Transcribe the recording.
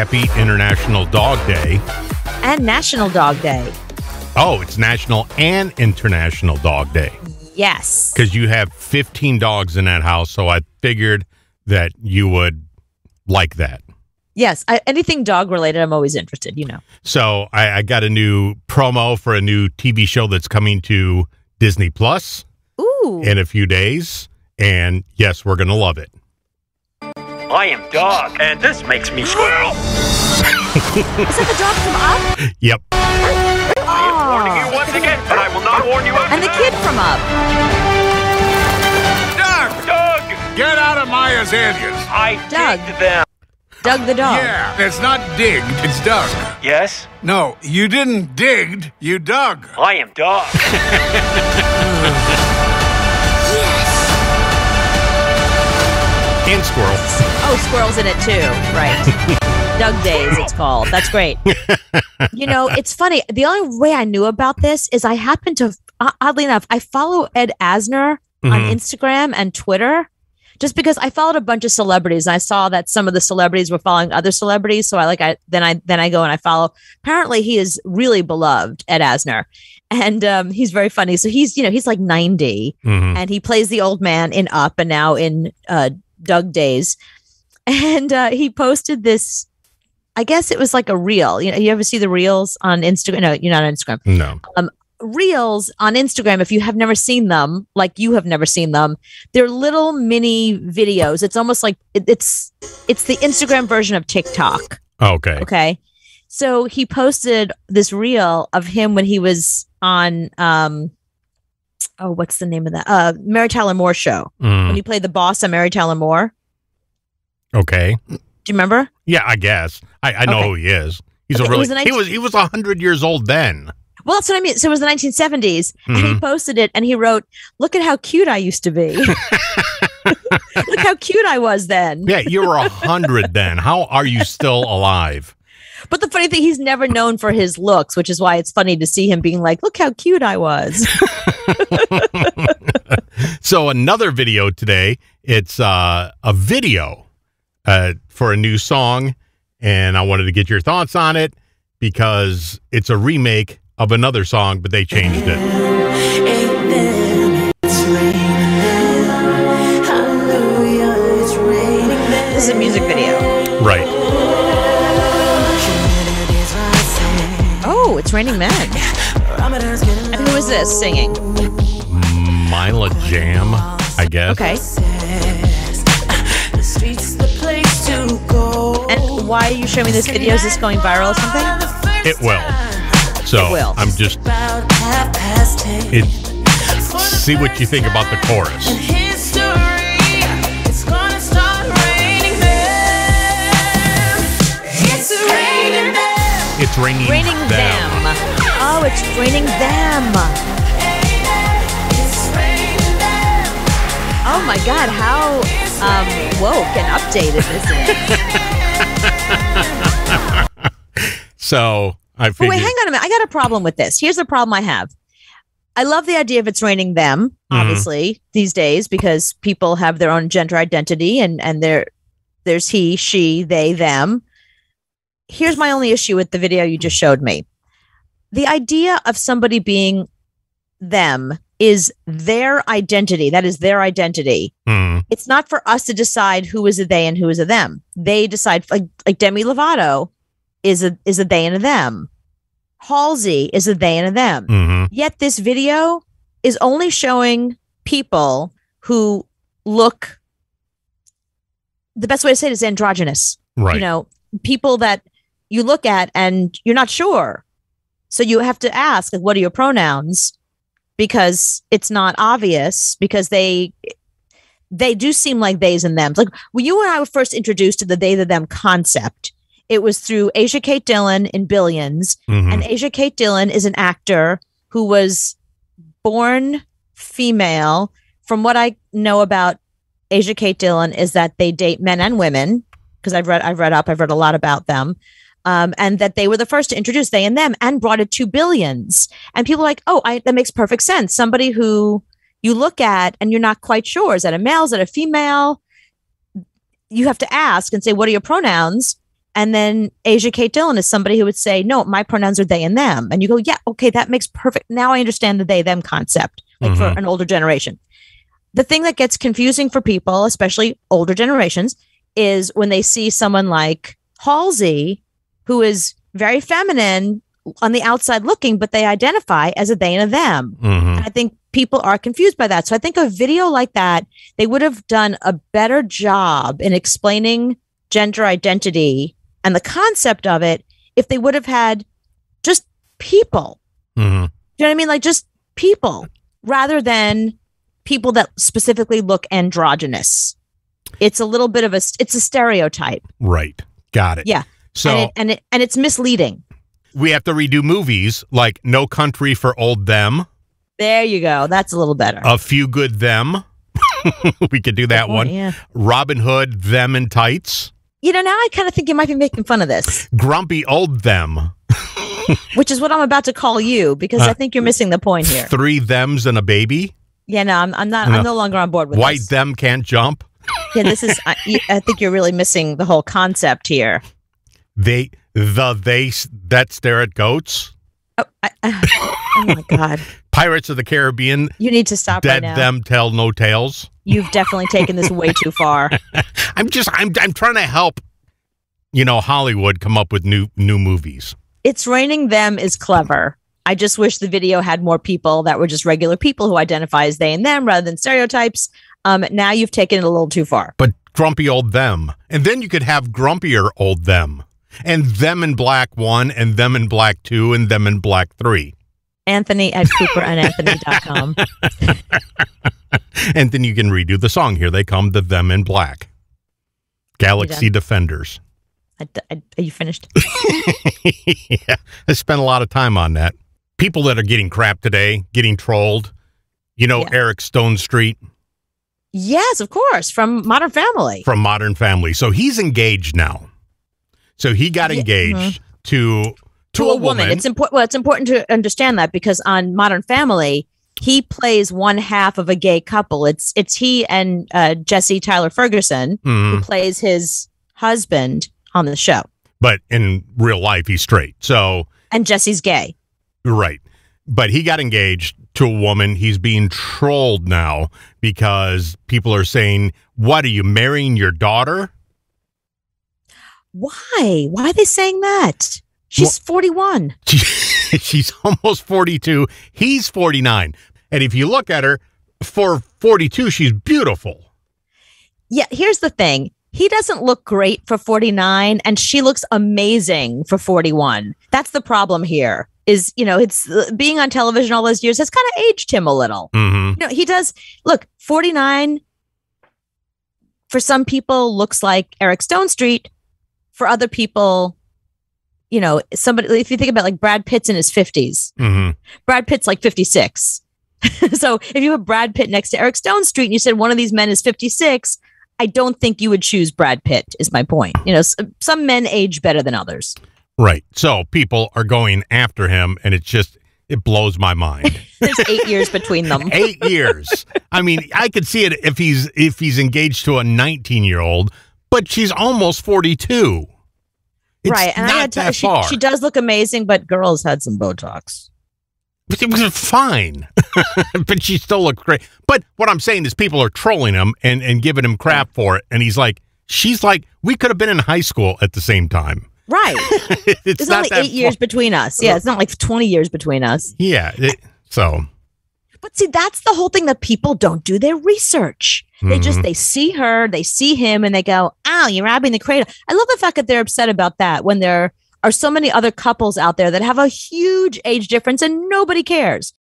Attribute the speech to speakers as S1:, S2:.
S1: happy International Dog Day.
S2: And National Dog Day.
S1: Oh, it's National and International Dog Day.
S2: Yes.
S1: Because you have 15 dogs in that house, so I figured that you would like that.
S2: Yes, anything dog related, I'm always interested, you know.
S1: So I got a new promo for a new TV show that's coming to Disney Plus in a few days. And yes, we're going to love it.
S3: I am Dog, and this makes me squirrel.
S2: Is that the dog from Up?
S1: Yep.
S3: I am warning you once again, but I will not warn you after
S2: And the
S3: that.
S2: kid from Up.
S3: Doug!
S4: Get out of Maya's aliens.
S3: I
S2: Doug.
S3: digged them.
S2: Doug the dog.
S4: Yeah, it's not digged, it's dug.
S3: Yes?
S4: No, you didn't digged, you dug.
S3: I am Dog.
S1: And squirrel.
S2: Oh, squirrel's in it too. Right. Doug Days, it's called. That's great. You know, it's funny. The only way I knew about this is I happened to, oddly enough, I follow Ed Asner on Instagram and Twitter. Just because I followed a bunch of celebrities, and I saw that some of the celebrities were following other celebrities, so then I go and I follow. Apparently, he is really beloved, Ed Asner, and he's very funny. So he's like 90, and he plays the old man in Up, and now in Doug Days, and he posted this. I guess it was like a reel. You know, you ever see the reels on Instagram? No, you're not on Instagram.
S1: No.
S2: Reels on Instagram, if you have never seen them, like you have never seen them, they're little mini videos. It's almost like it's the Instagram version of TikTok. Okay. So he posted this reel of him when he was on what's the name of that? Mary Tyler Moore show. When he played the boss on Mary Tyler Moore.
S1: Okay.
S2: Do you remember?
S1: Yeah, I guess. I know who he is. He's he was 100 years old then.
S2: Well, that's what I mean. So it was the 1970s, and he posted it, and he wrote, "Look at how cute I used to be. Look how cute I was then."
S1: Yeah, you were 100 then. How are you still alive?
S2: But the funny thing, he's never known for his looks, which is why it's funny to see him being like, "Look how cute I was."
S1: So another video today. It's a video for a new song, and I wanted to get your thoughts on it because it's a remake of another song, but they changed it.
S2: This is a music video.
S1: Right.
S2: Oh, it's Raining Men. And who is this singing?
S1: Mila Jam, I guess.
S2: Okay. And why are you showing me this video? Is this going viral or something?
S1: It will. So
S2: It will.
S1: I'm just see what you think about the chorus. It's raining
S2: them. Oh, it's raining them. Oh my God, how woke and updated this is.
S1: So I figured.
S2: Wait, hang on a minute. I got a problem with this. Here's the problem I have. I love the idea of it's raining them, obviously, these days, because people have their own gender identity and there's he, she, they, them. Here's my only issue with the video you just showed me. The idea of somebody being them is their identity. That is their identity. It's not for us to decide who is a they and who is a them. They decide, like Demi Lovato is a they and a them. Halsey is a they and a them. Yet this video is only showing people who look, the best way to say it is androgynous.
S1: Right.
S2: You know, people that you look at and you're not sure. So you have to ask, like, what are your pronouns? Because it's not obvious, because they do seem like theys and thems. Like when you and I were first introduced to the they, the, them concept, it was through Asia Kate Dillon in Billions. And Asia Kate Dillon is an actor who was born female. From what I know about Asia Kate Dillon is that they date men and women, because I've read a lot about them. And that they were the first to introduce they and them and brought it to Billions. And people are like, oh, that makes perfect sense. Somebody who you look at and you're not quite sure, is that a male, is that a female? You have to ask and say, what are your pronouns? And then Asia Kate Dillon is somebody who would say, no, my pronouns are they and them. And you go, yeah, okay, that makes perfect. Now I understand the they them concept, like for an older generation. The thing that gets confusing for people, especially older generations, is when they see someone like Halsey, who is very feminine on the outside looking, but they identify as a they and a them. And I think people are confused by that. So I think a video like that, they would have done a better job in explaining gender identity and the concept of it if they would have had just people. You know what I mean? Like just people rather than people that specifically look androgynous. It's a little bit of it's a stereotype.
S1: Right. Got it.
S2: Yeah.
S1: So
S2: and it's misleading.
S1: We have to redo movies like No Country for Old Them.
S2: There you go. That's a little better.
S1: A Few Good Them. We could do that one.
S2: Yeah.
S1: Robin Hood, Them in Tights.
S2: You know, now I kind of think you might be making fun of this.
S1: Grumpy Old Them.
S2: Which is what I'm about to call you because I think you're missing the point here.
S1: Three Thems and a Baby.
S2: Yeah, no, I'm not. I'm no longer on board with
S1: White
S2: this.
S1: Them Can't Jump.
S2: Yeah, this is. I think you're really missing the whole concept here.
S1: They that stare at goats.
S2: Oh my God!
S1: Pirates of the Caribbean.
S2: You need to stop
S1: Dead
S2: right now.
S1: them tell no tales.
S2: You've definitely taken this way too far.
S1: I'm trying to help, Hollywood come up with new movies.
S2: It's Raining Them is clever. I just wish the video had more people that were just regular people who identify as they and them rather than stereotypes. Now you've taken it a little too far.
S1: But grumpy old them. And then you could have grumpier old them. And Them in Black 1 and Them in Black 2 and Them in Black 3.
S2: Anthony at CooperandAnthony.com.
S1: And then you can redo the song. Here they come, the Them in Black. Galaxy Defenders.
S2: Are you finished?
S1: Yeah, I spent a lot of time on that. People that are getting crap today, getting trolled. Eric Stone Street.
S2: Yes, of course. From Modern Family.
S1: From Modern Family. So he's engaged now. So he got engaged to a woman.
S2: It's important. Well, it's important to understand that because on Modern Family, he plays one half of a gay couple. It's he and Jesse Tyler Ferguson who plays his husband on the show.
S1: But in real life, he's straight. So
S2: and Jesse's gay.
S1: Right. But he got engaged to a woman. He's being trolled now because people are saying, "What, are you marrying your daughter?"
S2: Why? Why are they saying that? She's 41.
S1: She's almost 42. He's 49. And if you look at her, for 42, she's beautiful.
S2: Yeah, here's the thing. He doesn't look great for 49, and she looks amazing for 41. That's the problem here. Is, it's being on television all those years has kind of aged him a little. He does. Look, 49 for some people looks like Eric Stone Street. For other people, somebody, if you think about like Brad Pitt's in his 50s, Brad Pitt's like 56. So if you have Brad Pitt next to Eric Stone Street and you said one of these men is 56, I don't think you would choose Brad Pitt, is my point. Some men age better than others.
S1: Right. So people are going after him, and it blows my mind.
S2: There's 8 years between them.
S1: 8 years. I mean, I could see it if he's engaged to a 19-year-old, but she's almost 42. It's
S2: right. And
S1: not that far.
S2: She does look amazing, but girls had some Botox.
S1: But it was fine. But she still looks great. But what I'm saying is people are trolling him and giving him crap for it. And she's like, we could have been in high school at the same time.
S2: Right.
S1: It's
S2: There's
S1: not
S2: only 8 years between us. Yeah, it's not like 20 years between us.
S1: Yeah.
S2: But see, that's the whole thing that people don't do their research. They see her, they see him, and they go, "Ow, you're robbing the cradle." I love the fact that they're upset about that when there are so many other couples out there that have a huge age difference and nobody cares.